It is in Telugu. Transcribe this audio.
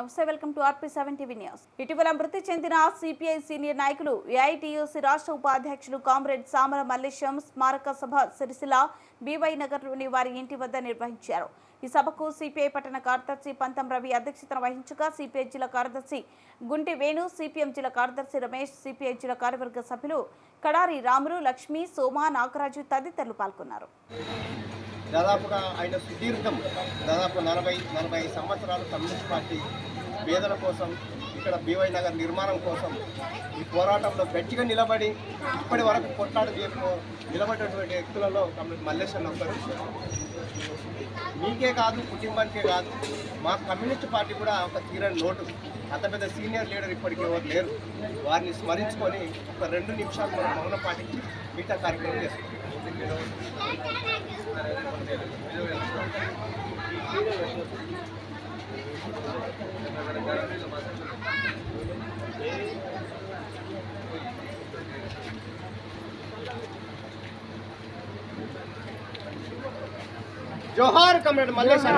నమస్తే, welcome to RP7 TV news. ఇటీవల మృతి చెందిన సిపిఐ సీనియర్ నాయకులు ఏఐటియుసి రాష్ట్ర ఉపాధ్యక్షులు కామ్రేడ్ సామర మల్లేశం స్మారక సభ సిరిసిల్ల బీవై నగర్లోని వారి ఇంటి వద్ద నిర్వహించారు. ఈ సభకు సిపిఐ పట్టణ కార్యదర్శి పంతం రవి అధ్యక్షతన వహించగా సిపిఐ జిల్లా కార్యదర్శి గుంటి వేణు, సిపిఎం జిల్లా కార్యదర్శి రమేష్, సిపిఐ జిల్లా కార్యవర్గ సభ్యులు కడారి రాములు, లక్ష్మి, సోమ, నాగరాజు తదితరులు పాల్గొన్నారు. దాదాపుగా ఆయన సుదీర్ఘం దాదాపు 40 సంవత్సరాలు కమ్యూనిస్ట్ పార్టీ పేదల కోసం ఇక్కడ బీవై నగర్ నిర్మాణం కోసం ఈ పోరాటంలో గట్టిగా నిలబడి ఇప్పటి వరకు కొట్లాడు నిలబడినటువంటి వ్యక్తులలో మల్లేశం ఒకరు. మీకే కాదు, కుటుంబానికే కాదు, మా కమ్యూనిస్ట్ పార్టీ కూడా ఒక తీరని లోటు. అంత పెద్ద సీనియర్ లీడర్ ఇప్పటికీ ఎవరు లేరు. వారిని స్మరించుకొని ఒక 2 నిమిషాలు మనం మౌన పాటించి మిగతా కార్యక్రమం చేసుకుంటాం. జోహార్ కమ్రేడ్ మల్లేశం.